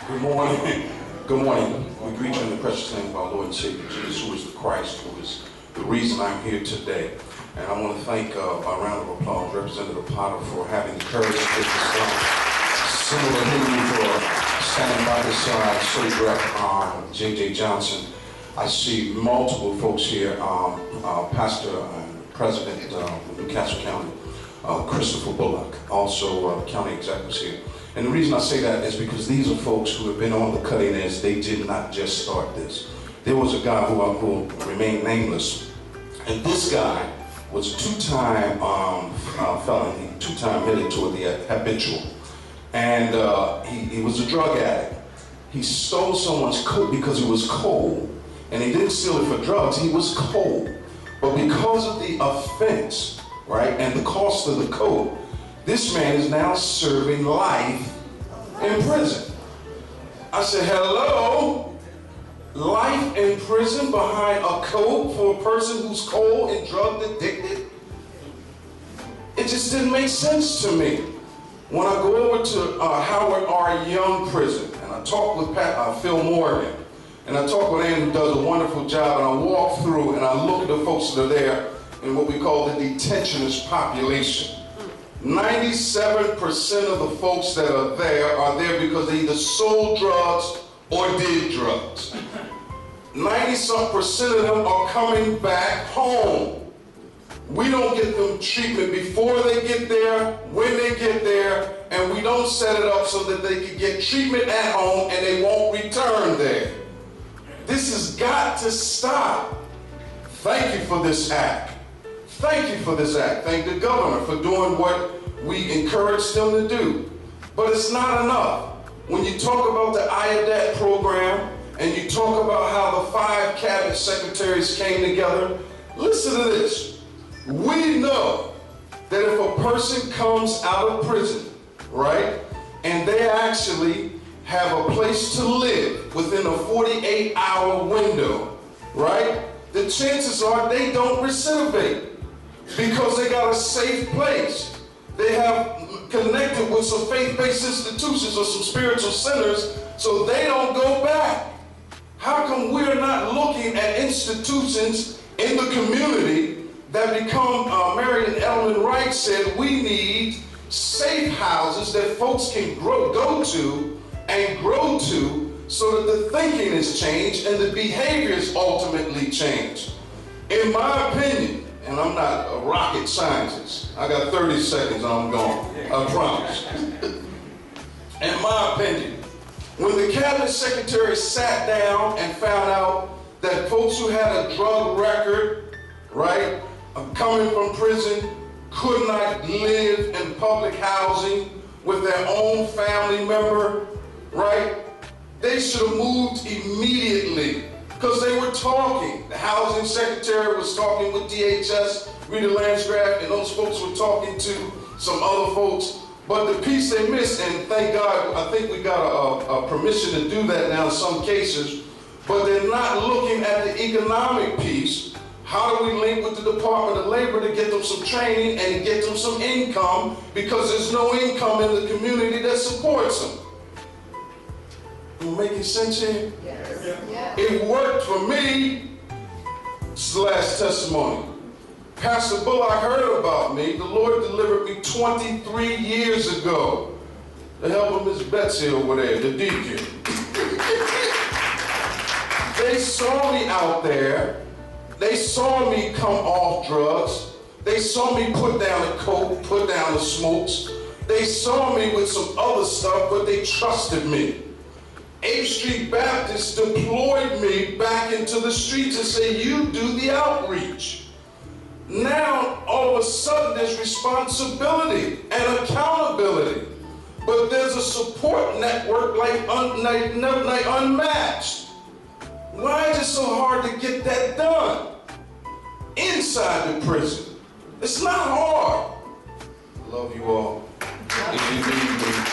Good morning. Good morning. We greet you in the precious name of our Lord and Savior Jesus, who is the Christ, who is the reason I'm here today. And I want to thank, by round of applause, Representative Potter for having the courage to take this down. Senator Henry for standing by his side, so direct, J.J. Johnson. I see multiple folks here, Pastor and President of Newcastle County, Christopher Bullock, also county executives here. And the reason I say that is because these are folks who have been on the cutting edge. They did not just start this. There was a guy who remained nameless, and this guy was a two-time felon, two-time headed toward the habitual, and he was a drug addict. He stole someone's coat because he was cold, and he didn't steal it for drugs. He was cold, but because of the offense, right, and the cost of the coat, this man is now serving life in prison. I said, hello? Life in prison behind a coat for a person who's cold and drug addicted? It just didn't make sense to me. When I go over to Howard R. Young prison, and I talk with Phil Morgan, and I talk with Ann, who does a wonderful job, and I walk through and I look at the folks that are there in what we call the detentionist population. 97% of the folks that are there because they either sold drugs or did drugs. 90-some% of them are coming back home. We don't get them treatment before they get there, when they get there, and we don't set it up so that they can get treatment at home and they won't return there. This has got to stop. Thank you for this act. Thank you for this act. Thank the governor for doing what we encouraged them to do. But it's not enough. When you talk about the IADAT program and you talk about how the 5 cabinet secretaries came together, listen to this. We know that if a person comes out of prison, right, and they actually have a place to live within a 48-hour window, right, the chances are they don't recidivate because they got a safe place. They have connected with some faith-based institutions or some spiritual centers, so they don't go back. How come we're not looking at institutions in the community that become, Marion Ellen Wright said, we need safe houses that folks can go to and grow to so that the thinking is changed and the behaviors ultimately change. In my opinion, and I'm not a rocket scientist, I got 30 seconds and I'm gone, I promise. In my opinion, when the cabinet secretary sat down and found out that folks who had a drug record, right, coming from prison, could not live in public housing with their own family member, right, they should have moved immediately. Because they were talking. The housing secretary was talking with DHS, Rita Lansgraf, and those folks were talking to some other folks. But the piece they missed, and thank God, I think we got a permission to do that now in some cases, but they're not looking at the economic piece. How do we link with the Department of Labor to get them some training and get them some income, because there's no income in the community that supports them. Am I making sense here? Yes. Yes. It worked for me. This is the last testimony. Pastor Bullock heard about me. The Lord delivered me 23 years ago. The help of Miss Betsy over there, the deacon. They saw me out there. They saw me come off drugs. They saw me put down the coke, put down the smokes. They saw me with some other stuff, but they trusted me. 8th Street Baptist deployed me back into the streets and said, you do the outreach. Now, all of a sudden, there's responsibility and accountability. But there's a support network like unmatched. Why is it so hard to get that done? Inside the prison. It's not hard. I love you all. If you need me.